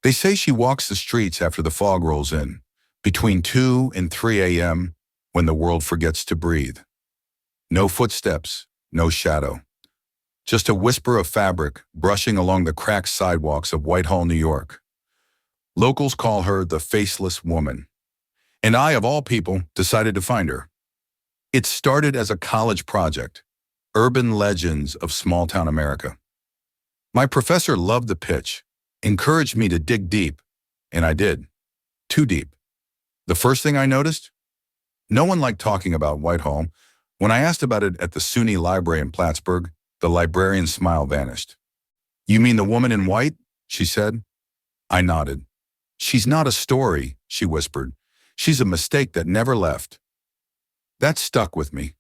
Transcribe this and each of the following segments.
They say she walks the streets after the fog rolls in, between 2 and 3 a.m. when the world forgets to breathe. No footsteps, no shadow. Just a whisper of fabric brushing along the cracked sidewalks of Whitehall, New York. Locals call her the Faceless Woman. And I, of all people, decided to find her. It started as a college project, Urban Legends of Small-Town America. My professor loved the pitch, encouraged me to dig deep, and I did. Too deep. The first thing I noticed? No one liked talking about Whitehall. When I asked about it at the SUNY Library in Plattsburgh, the librarian's smile vanished. "You mean the woman in white?" she said. I nodded. "She's not a story," she whispered. "She's a mistake that never left." That stuck with me.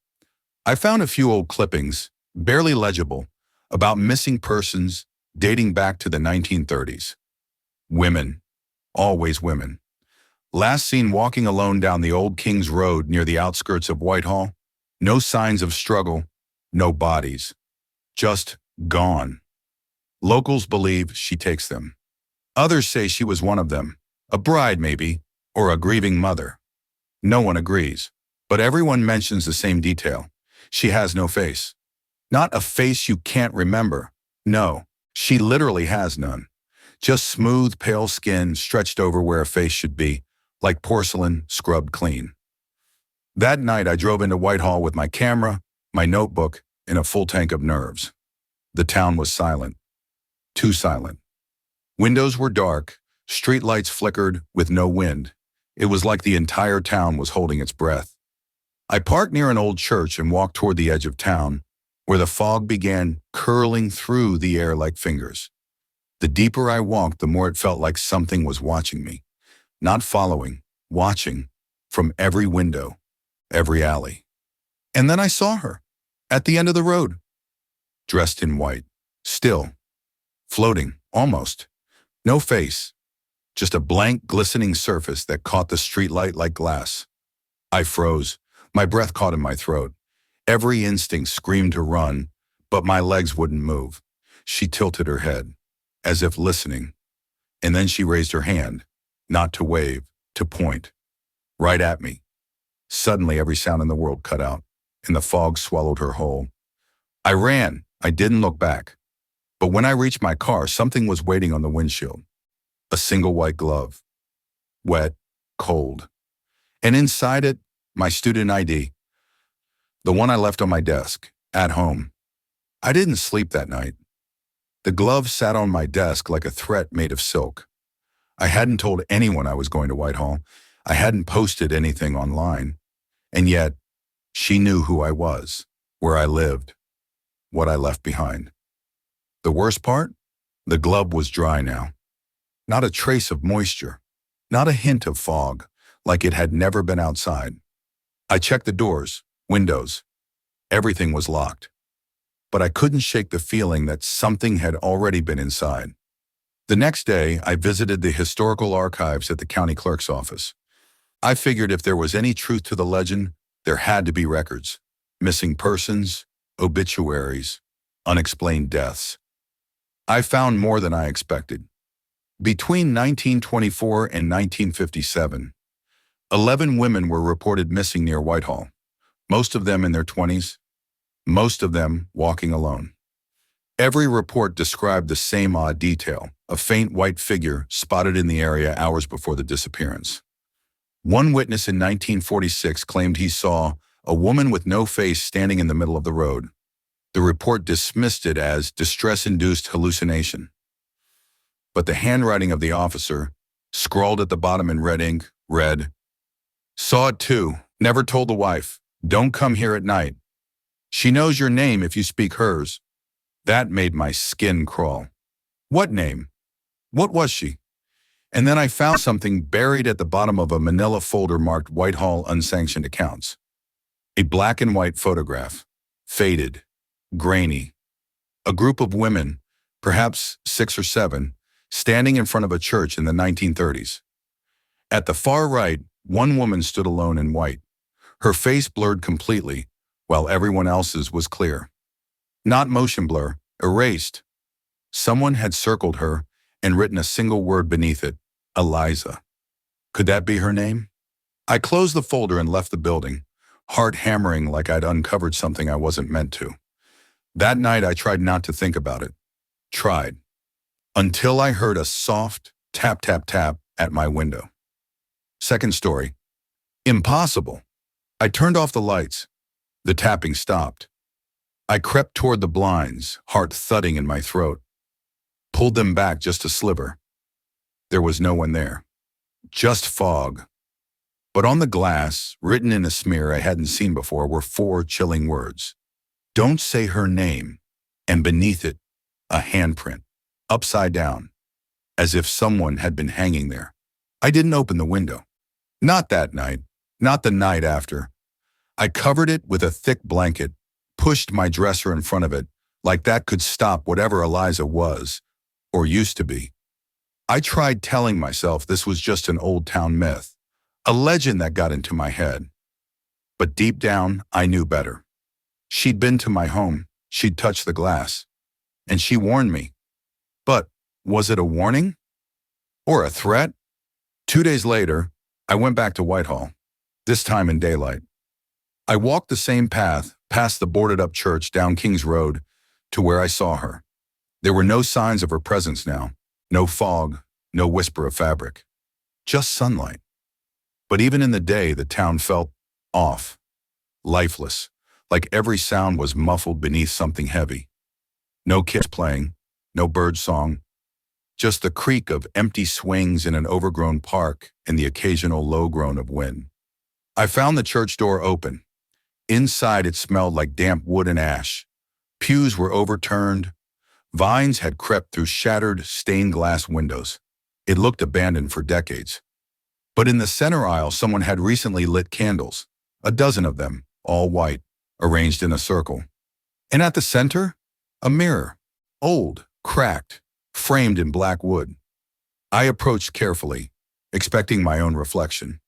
I found a few old clippings, barely legible, about missing persons dating back to the 1930s. Women. Always women. Last seen walking alone down the Old King's Road near the outskirts of Whitehall. No signs of struggle, no bodies. Just gone. Locals believe she takes them. Others say she was one of them, a bride maybe, or a grieving mother. No one agrees, but everyone mentions the same detail. She has no face. Not a face you can't remember. No, she literally has none. Just smooth, pale skin stretched over where a face should be, like porcelain scrubbed clean. That night I drove into Whitehall with my camera, my notebook, and a full tank of nerves. The town was silent. Too silent. Windows were dark, streetlights flickered with no wind. It was like the entire town was holding its breath. I parked near an old church and walked toward the edge of town, where the fog began curling through the air like fingers. The deeper I walked, the more it felt like something was watching me. Not following, watching, from every window, every alley. And then I saw her, at the end of the road, dressed in white, still, floating, almost. No face, just a blank, glistening surface that caught the streetlight like glass. I froze, my breath caught in my throat. Every instinct screamed to run, but my legs wouldn't move. She tilted her head, as if listening, and then she raised her hand, not to wave, to point, right at me. Suddenly every sound in the world cut out, and the fog swallowed her whole. I ran. I didn't look back. But when I reached my car, something was waiting on the windshield. A single white glove. Wet, cold. And inside it, my student ID. The one I left on my desk, at home. I didn't sleep that night. The glove sat on my desk like a threat made of silk. I hadn't told anyone I was going to Whitehall. I hadn't posted anything online. And yet, she knew who I was, where I lived, what I left behind. The worst part? The glove was dry now. Not a trace of moisture, not a hint of fog, like it had never been outside. I checked the doors, windows. Everything was locked. But I couldn't shake the feeling that something had already been inside. The next day, I visited the historical archives at the county clerk's office. I figured if there was any truth to the legend, there had to be records. Missing persons, obituaries, unexplained deaths. I found more than I expected. Between 1924 and 1957, 11 women were reported missing near Whitehall, most of them in their 20s, most of them walking alone. Every report described the same odd detail, a faint white figure spotted in the area hours before the disappearance. One witness in 1946 claimed he saw a woman with no face standing in the middle of the road. The report dismissed it as distress-induced hallucination. But the handwriting of the officer, scrawled at the bottom in red ink, read, "Saw it too, never told the wife, don't come here at night. She knows your name if you speak hers." That made my skin crawl. What name? What was she? And then I found something buried at the bottom of a manila folder marked Whitehall Unsanctioned Accounts. A black and white photograph, faded, grainy. A group of women, perhaps 6 or 7, standing in front of a church in the 1930s. At the far right, one woman stood alone in white, her face blurred completely, while everyone else's was clear. Not motion blur, erased. Someone had circled her and written a single word beneath it, Eliza. Could that be her name? I closed the folder and left the building, heart hammering like I'd uncovered something I wasn't meant to. That night I tried not to think about it. Tried. Until I heard a soft tap, tap, tap at my window. Second story. Impossible. I turned off the lights. The tapping stopped. I crept toward the blinds, heart thudding in my throat. Pulled them back just a sliver. There was no one there. Just fog. But on the glass, written in a smear I hadn't seen before, were 4 chilling words. Don't say her name. And beneath it, a handprint, upside down, as if someone had been hanging there. I didn't open the window. Not that night. Not the night after. I covered it with a thick blanket, pushed my dresser in front of it, like that could stop whatever Eliza was, or used to be. I tried telling myself this was just an old town myth, a legend that got into my head. But deep down, I knew better. She'd been to my home, she'd touched the glass, and she warned me. But was it a warning? Or a threat? 2 days later, I went back to Whitehall, this time in daylight. I walked the same path, past the boarded-up church down King's Road, to where I saw her. There were no signs of her presence now, no fog, no whisper of fabric, just sunlight. But even in the day, the town felt off, lifeless, like every sound was muffled beneath something heavy. No kids playing, no bird song, just the creak of empty swings in an overgrown park and the occasional low groan of wind. I found the church door open. Inside it smelled like damp wood and ash. Pews were overturned. Vines had crept through shattered, stained glass windows. It looked abandoned for decades. But in the center aisle, someone had recently lit candles, a dozen of them, all white, arranged in a circle. And at the center, a mirror, old, cracked, framed in black wood. I approached carefully, expecting my own reflection.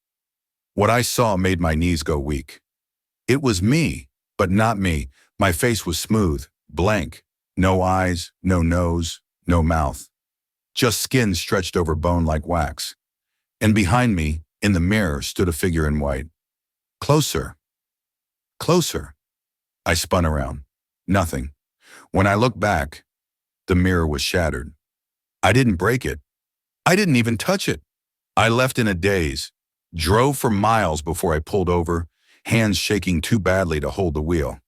What I saw made my knees go weak. It was me, but not me. My face was smooth, blank. No eyes, no nose, no mouth. Just skin stretched over bone like wax. And behind me, in the mirror, stood a figure in white. Closer. Closer. I spun around. Nothing. When I looked back, the mirror was shattered. I didn't break it. I didn't even touch it. I left in a daze, drove for miles before I pulled over, hands shaking too badly to hold the wheel.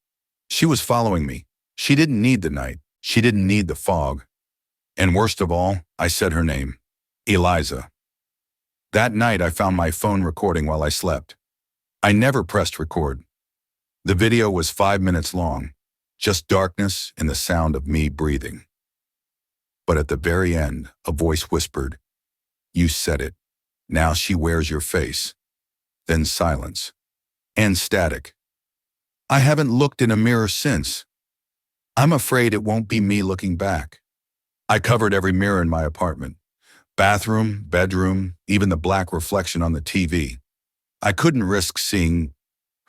She was following me. She didn't need the night. She didn't need the fog. And worst of all, I said her name, Eliza. That night I found my phone recording while I slept. I never pressed record. The video was 5 minutes long, just darkness and the sound of me breathing. But at the very end, a voice whispered, "You said it. Now she wears your face." Then silence. And static. I haven't looked in a mirror since. I'm afraid it won't be me looking back. I covered every mirror in my apartment. Bathroom, bedroom, even the black reflection on the TV. I couldn't risk seeing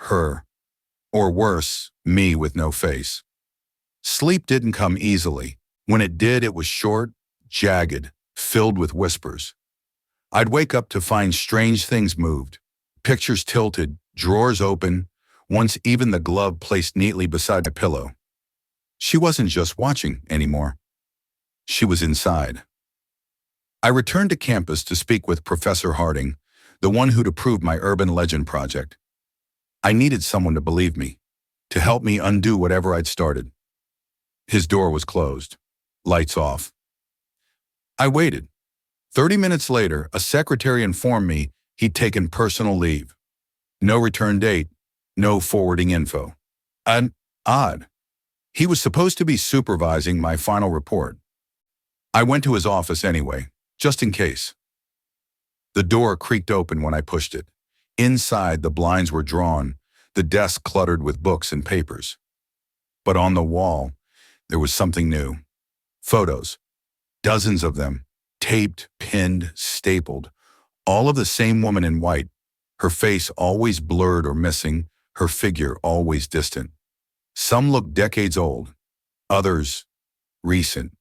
her, or worse, me with no face. Sleep didn't come easily. When it did, it was short, jagged, filled with whispers. I'd wake up to find strange things moved, pictures tilted, drawers open, once even the glove placed neatly beside my pillow. She wasn't just watching anymore. She was inside. I returned to campus to speak with Professor Harding, the one who'd approved my urban legend project. I needed someone to believe me, to help me undo whatever I'd started. His door was closed, lights off. I waited. 30 minutes later, a secretary informed me he'd taken personal leave. No return date, no forwarding info. Odd. He was supposed to be supervising my final report. I went to his office anyway, just in case. The door creaked open when I pushed it. Inside, the blinds were drawn, the desk cluttered with books and papers. But on the wall, there was something new. Photos. Dozens of them. Taped, pinned, stapled. All of the same woman in white. Her face always blurred or missing, her figure always distant. Some looked decades old. Others, recent.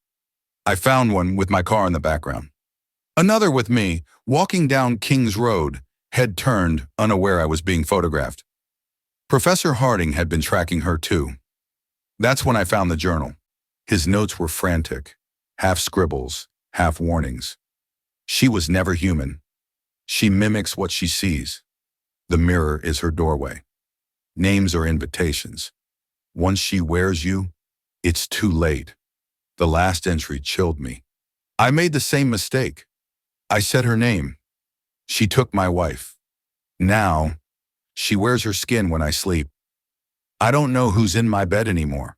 I found one with my car in the background. Another with me, walking down King's Road, head turned, unaware I was being photographed. Professor Harding had been tracking her too. That's when I found the journal. His notes were frantic, half scribbles, half warnings. She was never human. She mimics what she sees. The mirror is her doorway. Names are invitations. Once she wears you, it's too late. The last entry chilled me. I made the same mistake. I said her name. She took my wife. Now, she wears her skin when I sleep. I don't know who's in my bed anymore.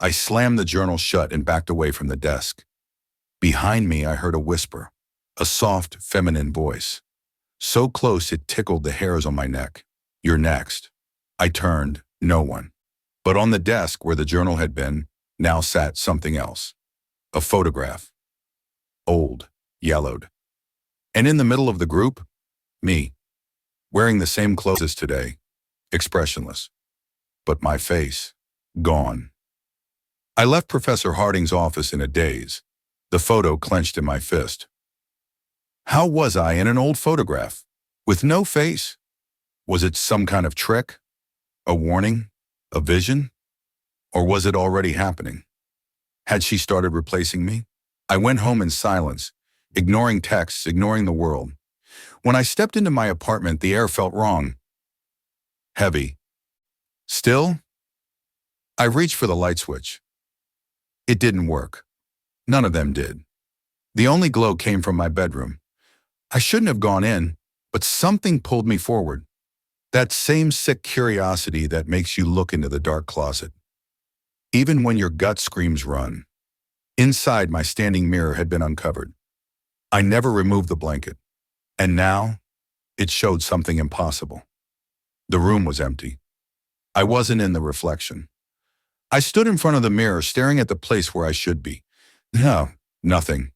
I slammed the journal shut and backed away from the desk. Behind me, I heard a whisper, a soft, feminine voice. So close it tickled the hairs on my neck. You're next. I turned, no one. But on the desk where the journal had been, now sat something else. A photograph. Old, yellowed. And in the middle of the group, me, wearing the same clothes as today, expressionless. But my face, gone. I left Professor Harding's office in a daze, the photo clenched in my fist. How was I in an old photograph? With no face? Was it some kind of trick? A warning? A vision? Or was it already happening? Had she started replacing me? I went home in silence, ignoring texts, ignoring the world. When I stepped into my apartment, the air felt wrong. Heavy. Still? I reached for the light switch. It didn't work. None of them did. The only glow came from my bedroom. I shouldn't have gone in, but something pulled me forward. That same sick curiosity that makes you look into the dark closet. Even when your gut screams run. Inside, my standing mirror had been uncovered. I never removed the blanket. And now, it showed something impossible. The room was empty. I wasn't in the reflection. I stood in front of the mirror, staring at the place where I should be. No, nothing.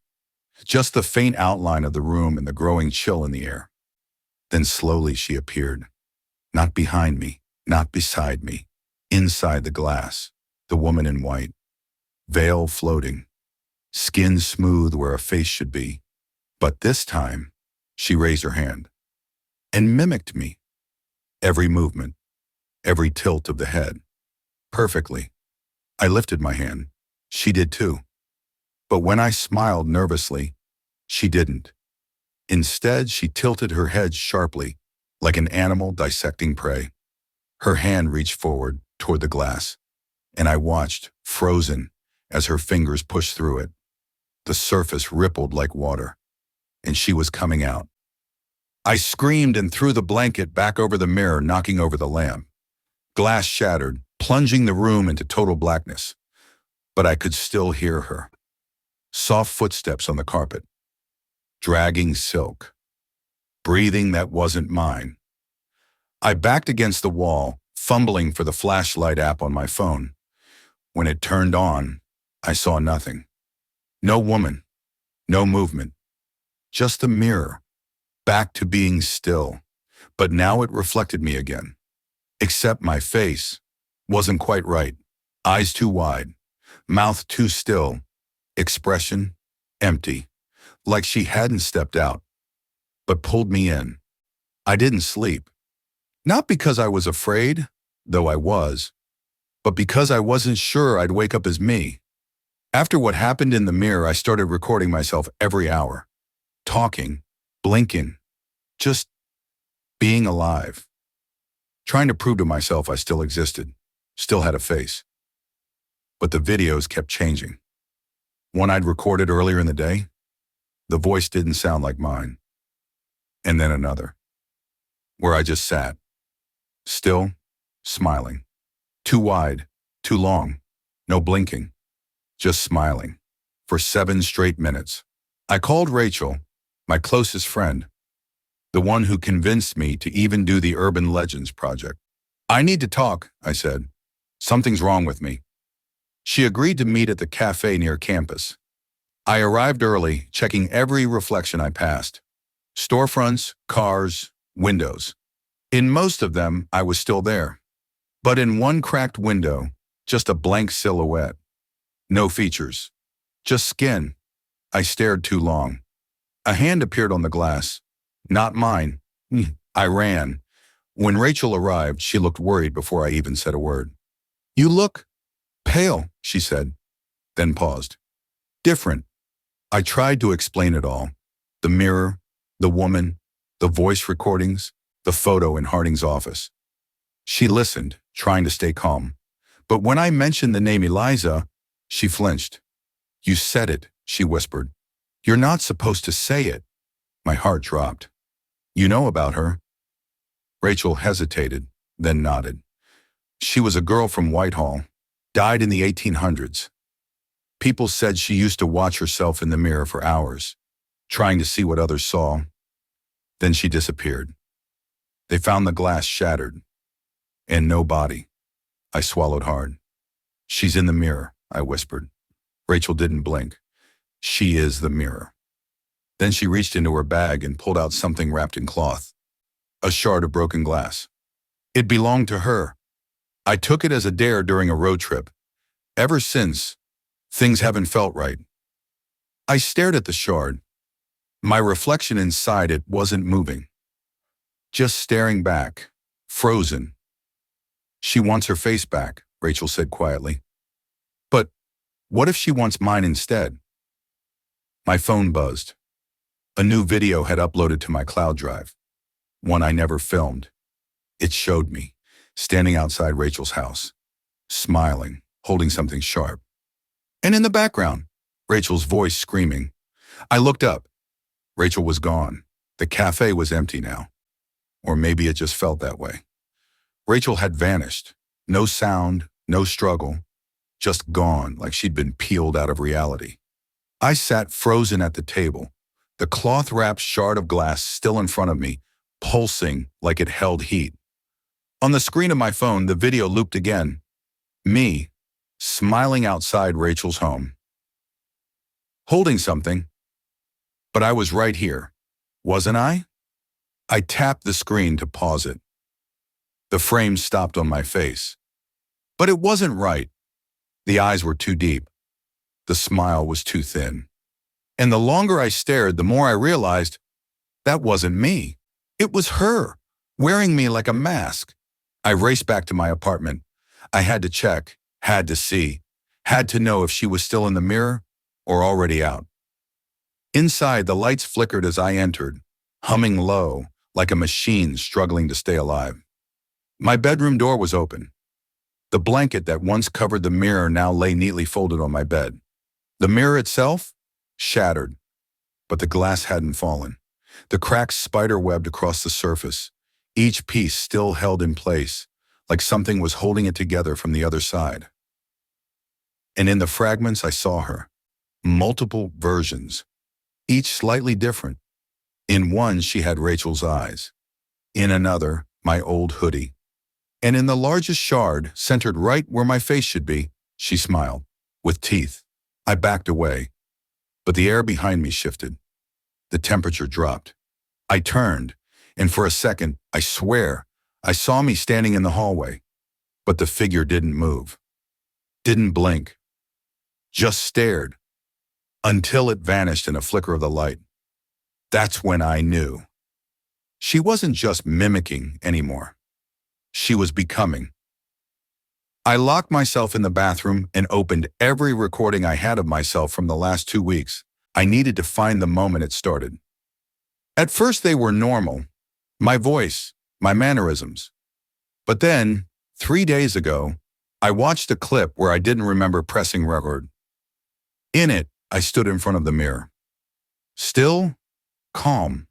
Just the faint outline of the room and the growing chill in the air. Then slowly she appeared. Not behind me, not beside me. Inside the glass, the woman in white. Veil floating. Skin smooth where a face should be. But this time, she raised her hand. And mimicked me. Every movement. Every tilt of the head. Perfectly. I lifted my hand. She did too. But when I smiled nervously, she didn't. Instead, she tilted her head sharply, like an animal dissecting prey. Her hand reached forward toward the glass, and I watched, frozen, as her fingers pushed through it. The surface rippled like water, and she was coming out. I screamed and threw the blanket back over the mirror, knocking over the lamp. Glass shattered, plunging the room into total blackness. But I could still hear her. Soft footsteps on the carpet. Dragging silk. Breathing that wasn't mine. I backed against the wall, fumbling for the flashlight app on my phone. When it turned on, I saw nothing. No woman. No movement. Just the mirror. Back to being still. But now it reflected me again. Except my face wasn't quite right. Eyes too wide. Mouth too still. Expression empty. Like she hadn't stepped out, but pulled me in. I didn't sleep. Not because I was afraid, though I was, but because I wasn't sure I'd wake up as me. After what happened in the mirror, I started recording myself every hour. Talking, blinking, just being alive. Trying to prove to myself I still existed, still had a face. But the videos kept changing. One I'd recorded earlier in the day, the voice didn't sound like mine. And then another, where I just sat, still, smiling. Too wide, too long, no blinking, just smiling. For 7 straight minutes. I called Rachel, my closest friend, the one who convinced me to even do the Urban Legends project. I need to talk, I said. Something's wrong with me. She agreed to meet at the cafe near campus. I arrived early, checking every reflection I passed. Storefronts, cars, windows. In most of them, I was still there. But in one cracked window, just a blank silhouette. No features. Just skin. I stared too long. A hand appeared on the glass. Not mine. I ran. When Rachel arrived, she looked worried before I even said a word. You look pale, she said, then paused. Different. I tried to explain it all. The mirror, the woman, the voice recordings, the photo in Harding's office. She listened, trying to stay calm. But when I mentioned the name Eliza, she flinched. You said it, she whispered. You're not supposed to say it. My heart dropped. You know about her? Rachel hesitated, then nodded. She was a girl from Whitehall, died in the 1800s. People said she used to watch herself in the mirror for hours, trying to see what others saw. Then she disappeared. They found the glass shattered, and no body. I swallowed hard. She's in the mirror, I whispered. Rachel didn't blink. She is the mirror. Then she reached into her bag and pulled out something wrapped in cloth. A shard of broken glass. It belonged to her. I took it as a dare during a road trip. Ever since, things haven't felt right. I stared at the shard. My reflection inside it wasn't moving. Just staring back, frozen. She wants her face back, Rachel said quietly. But what if she wants mine instead? My phone buzzed. A new video had uploaded to my cloud drive. One I never filmed. It showed me, standing outside Rachel's house, smiling, holding something sharp. And in the background, Rachel's voice screaming. I looked up. Rachel was gone. The cafe was empty now. Or maybe it just felt that way. Rachel had vanished. No sound, no struggle. Just gone, like she'd been peeled out of reality. I sat frozen at the table, the cloth-wrapped shard of glass still in front of me, pulsing like it held heat. On the screen of my phone, the video looped again. Me, smiling outside Rachel's home. Holding something. But I was right here, wasn't I? I tapped the screen to pause it. The frame stopped on my face. But it wasn't right. The eyes were too deep. The smile was too thin. And the longer I stared, the more I realized that wasn't me. It was her, wearing me like a mask. I raced back to my apartment. I had to check, had to see, had to know if she was still in the mirror or already out. Inside, the lights flickered as I entered, humming low, like a machine struggling to stay alive. My bedroom door was open. The blanket that once covered the mirror now lay neatly folded on my bed. The mirror itself? Shattered. But the glass hadn't fallen. The cracks spider-webbed across the surface, each piece still held in place, like something was holding it together from the other side. And in the fragments I saw her. Multiple versions, each slightly different. In one, she had Rachel's eyes. In another, my old hoodie. And in the largest shard, centered right where my face should be, she smiled, with teeth. I backed away, but the air behind me shifted. The temperature dropped. I turned, and for a second, I swear, I saw me standing in the hallway. But the figure didn't move. Didn't blink. Just stared. Until it vanished in a flicker of the light. That's when I knew. She wasn't just mimicking anymore. She was becoming. I locked myself in the bathroom and opened every recording I had of myself from the last 2 weeks. I needed to find the moment it started. At first they were normal. My voice, my mannerisms. But then, 3 days ago, I watched a clip where I didn't remember pressing record. In it, I stood in front of the mirror. Still, calm.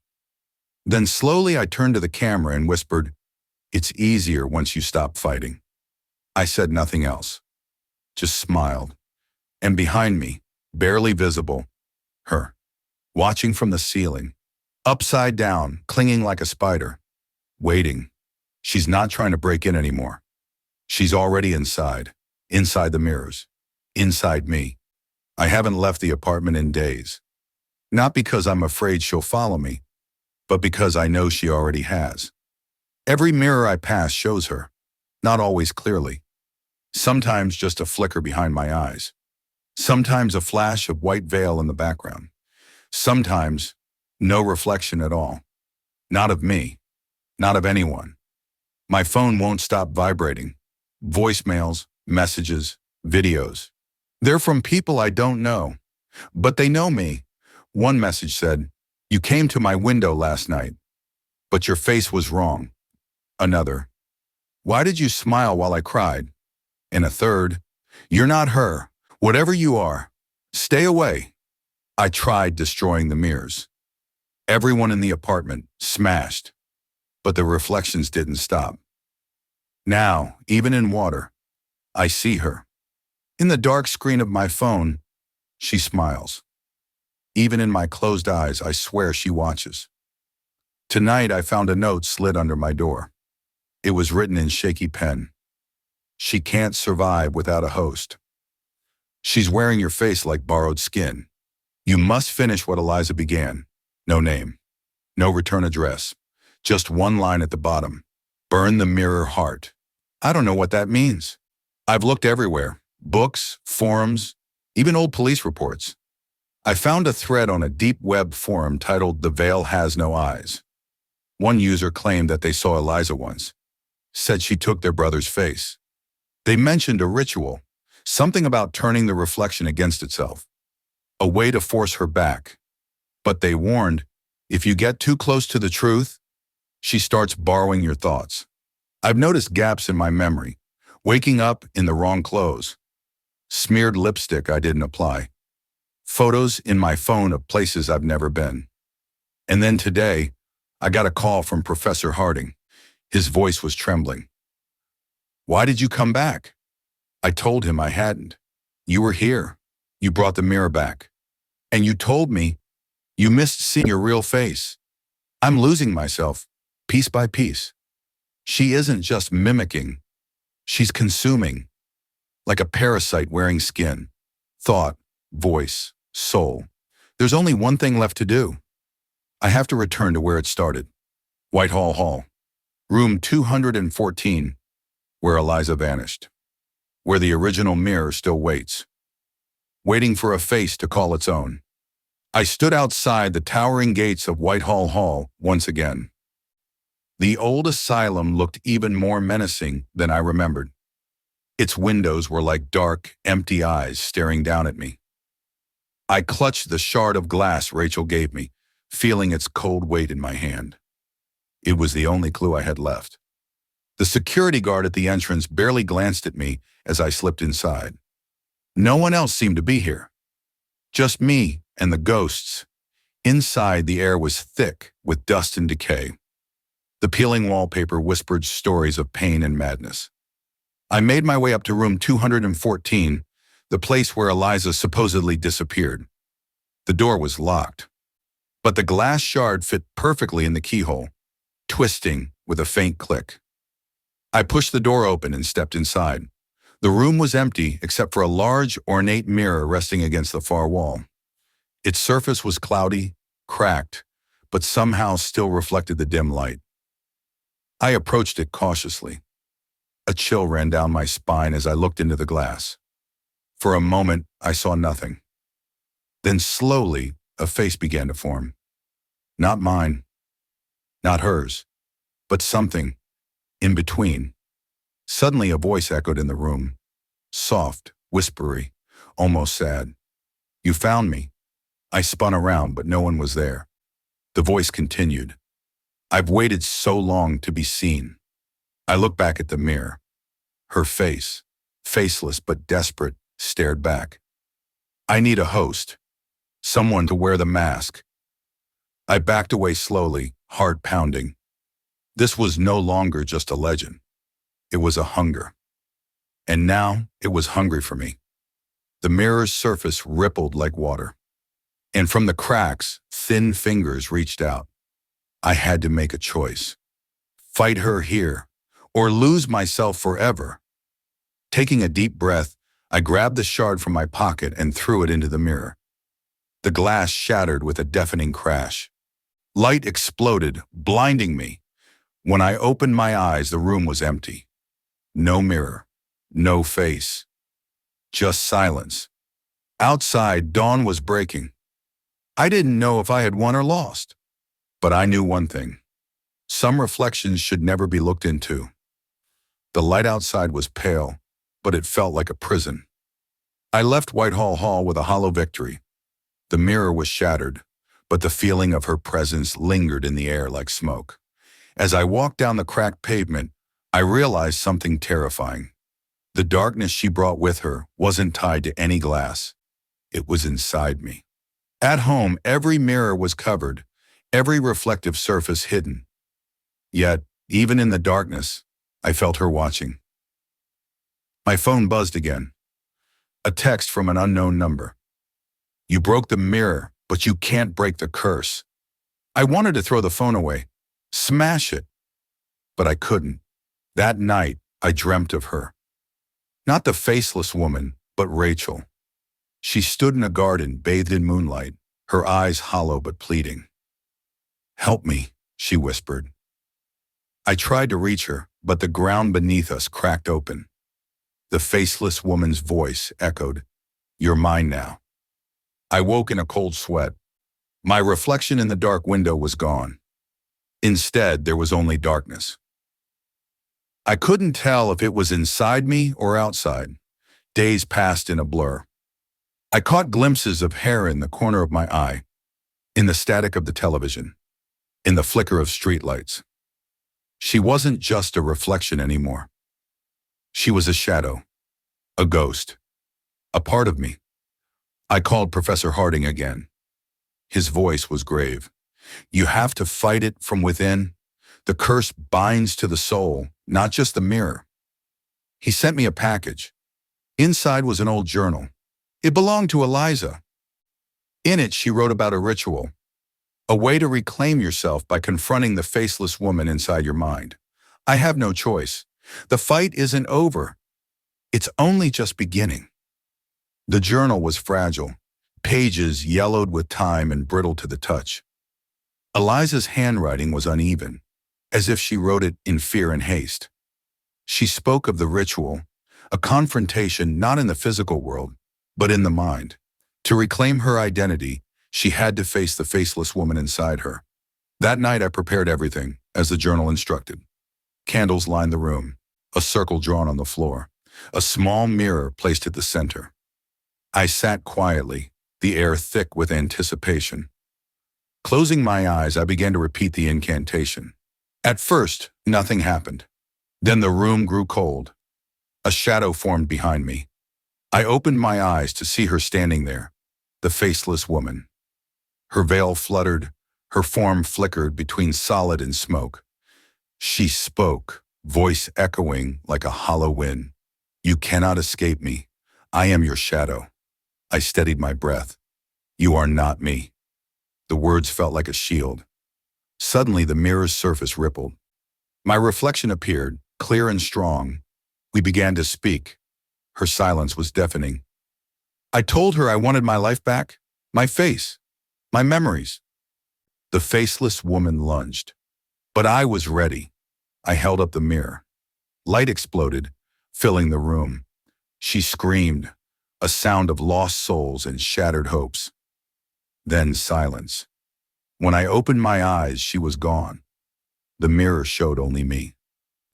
Then slowly I turned to the camera and whispered, "It's easier once you stop fighting." I said nothing else, just smiled. And behind me, barely visible, her, watching from the ceiling, upside down, clinging like a spider, waiting. She's not trying to break in anymore. She's already inside the mirrors, inside me. I haven't left the apartment in days. Not because I'm afraid she'll follow me, but because I know she already has. Every mirror I pass shows her, not always clearly. Sometimes just a flicker behind my eyes. Sometimes a flash of white veil in the background. Sometimes no reflection at all. Not of me. Not of anyone. My phone won't stop vibrating. Voicemails, messages, videos. They're from people I don't know, but they know me. One message said, "You came to my window last night, but your face was wrong." Another, "Why did you smile while I cried?" And a third, "You're not her. Whatever you are, stay away." I tried destroying the mirrors. Everyone in the apartment smashed, but the reflections didn't stop. Now, even in water, I see her. In the dark screen of my phone, she smiles. Even in my closed eyes, I swear she watches. Tonight, I found a note slid under my door. It was written in shaky pen. "She can't survive without a host. She's wearing your face like borrowed skin. You must finish what Eliza began. No name. No return address. Just one line at the bottom. Burn the mirror heart." I don't know what that means. I've looked everywhere. Books, forums, even old police reports. I found a thread on a deep web forum titled "The Veil Has No Eyes." One user claimed that they saw Eliza once. Said she took their brother's face. They mentioned a ritual. Something about turning the reflection against itself. A way to force her back. But they warned, if you get too close to the truth, she starts borrowing your thoughts. I've noticed gaps in my memory. Waking up in the wrong clothes. Smeared lipstick I didn't apply. Photos in my phone of places I've never been. And then today, I got a call from Professor Harding. His voice was trembling. "Why did you come back?" I told him I hadn't. "You were here. You brought the mirror back. And you told me you missed seeing your real face." I'm losing myself, piece by piece. She isn't just mimicking. She's consuming. Like a parasite wearing skin. Thought, voice, soul. There's only one thing left to do. I have to return to where it started. Whitehall Hall. Room 214, where Eliza vanished. Where the original mirror still waits. Waiting for a face to call its own. I stood outside the towering gates of Whitehall Hall once again. The old asylum looked even more menacing than I remembered. Its windows were like dark, empty eyes staring down at me. I clutched the shard of glass Rachel gave me, feeling its cold weight in my hand. It was the only clue I had left. The security guard at the entrance barely glanced at me as I slipped inside. No one else seemed to be here. Just me and the ghosts. Inside, the air was thick with dust and decay. The peeling wallpaper whispered stories of pain and madness. I made my way up to room 214, the place where Eliza supposedly disappeared. The door was locked, but the glass shard fit perfectly in the keyhole, twisting with a faint click. I pushed the door open and stepped inside. The room was empty except for a large, ornate mirror resting against the far wall. Its surface was cloudy, cracked, but somehow still reflected the dim light. I approached it cautiously. A chill ran down my spine as I looked into the glass. For a moment, I saw nothing. Then slowly, a face began to form. Not mine, not hers, but something in between. Suddenly, a voice echoed in the room. Soft, whispery, almost sad. "You found me." I spun around, but no one was there. The voice continued. "I've waited so long to be seen." I looked back at the mirror. Her face, faceless but desperate, stared back. "I need a host. Someone to wear the mask." I backed away slowly, heart pounding. This was no longer just a legend. It was a hunger. And now it was hungry for me. The mirror's surface rippled like water. And from the cracks, thin fingers reached out. I had to make a choice. Fight her here, or lose myself forever. Taking a deep breath, I grabbed the shard from my pocket and threw it into the mirror. The glass shattered with a deafening crash. Light exploded, blinding me. When I opened my eyes, the room was empty. No mirror, no face, just silence. Outside, dawn was breaking. I didn't know if I had won or lost. But I knew one thing. Some reflections should never be looked into. The light outside was pale, but it felt like a prison. I left Whitehall Hall with a hollow victory. The mirror was shattered, but the feeling of her presence lingered in the air like smoke. As I walked down the cracked pavement, I realized something terrifying. The darkness she brought with her wasn't tied to any glass. It was inside me. At home, every mirror was covered, every reflective surface hidden. Yet, even in the darkness, I felt her watching. My phone buzzed again. A text from an unknown number. "You broke the mirror, but you can't break the curse." I wanted to throw the phone away, smash it, but I couldn't. That night, I dreamt of her. Not the faceless woman, but Rachel. She stood in a garden bathed in moonlight, her eyes hollow but pleading. "Help me," she whispered. I tried to reach her, but the ground beneath us cracked open. The faceless woman's voice echoed, "You're mine now." I woke in a cold sweat. My reflection in the dark window was gone. Instead, there was only darkness. I couldn't tell if it was inside me or outside. Days passed in a blur. I caught glimpses of hair in the corner of my eye, in the static of the television, in the flicker of streetlights. She wasn't just a reflection anymore. She was a shadow, a ghost, a part of me. I called Professor Harding again. His voice was grave. "You have to fight it from within. The curse binds to the soul, not just the mirror." He sent me a package. Inside was an old journal. It belonged to Eliza. In it, she wrote about a ritual, a way to reclaim yourself by confronting the faceless woman inside your mind. I have no choice. The fight isn't over. It's only just beginning. The journal was fragile, pages yellowed with time and brittle to the touch. Eliza's handwriting was uneven, as if she wrote it in fear and haste. She spoke of the ritual, a confrontation not in the physical world, but in the mind. To reclaim her identity, she had to face the faceless woman inside her. That night I prepared everything, as the journal instructed. Candles lined the room, a circle drawn on the floor, a small mirror placed at the center. I sat quietly, the air thick with anticipation. Closing my eyes, I began to repeat the incantation. At first, nothing happened. Then the room grew cold. A shadow formed behind me. I opened my eyes to see her standing there, the faceless woman. Her veil fluttered, her form flickered between solid and smoke. She spoke, voice echoing like a hollow wind. "You cannot escape me. I am your shadow." I steadied my breath. "You are not me." The words felt like a shield. Suddenly, the mirror's surface rippled. My reflection appeared, clear and strong. We began to speak. Her silence was deafening. I told her I wanted my life back, my face, my memories. The faceless woman lunged. But I was ready. I held up the mirror. Light exploded, filling the room. She screamed, a sound of lost souls and shattered hopes. Then silence. When I opened my eyes, she was gone. The mirror showed only me.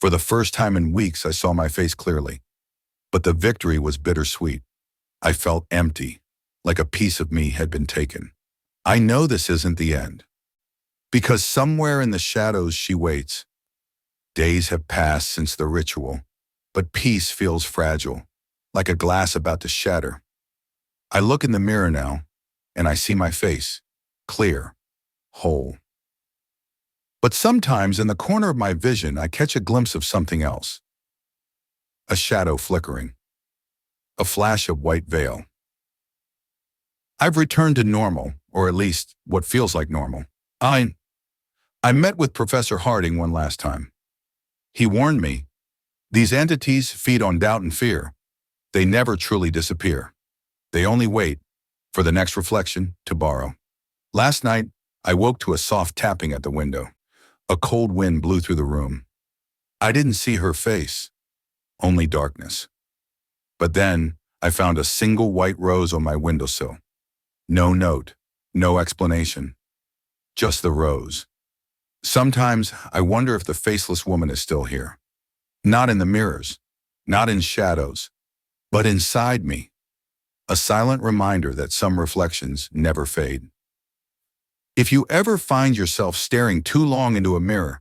For the first time in weeks, I saw my face clearly. But the victory was bittersweet. I felt empty, like a piece of me had been taken. I know this isn't the end. Because somewhere in the shadows she waits. Days have passed since the ritual, but peace feels fragile, like a glass about to shatter. I look in the mirror now, and I see my face, clear, whole. But sometimes in the corner of my vision, I catch a glimpse of something else. A shadow flickering. A flash of white veil. I've returned to normal, or at least what feels like normal. I met with Professor Harding one last time. He warned me, these entities feed on doubt and fear. They never truly disappear. They only wait for the next reflection to borrow. Last night, I woke to a soft tapping at the window. A cold wind blew through the room. I didn't see her face, only darkness. But then, I found a single white rose on my windowsill. No note, no explanation, just the rose. Sometimes I wonder if the faceless woman is still here. Not in the mirrors, not in shadows, but inside me. A silent reminder that some reflections never fade. If you ever find yourself staring too long into a mirror,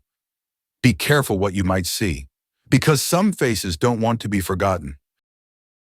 be careful what you might see, because some faces don't want to be forgotten.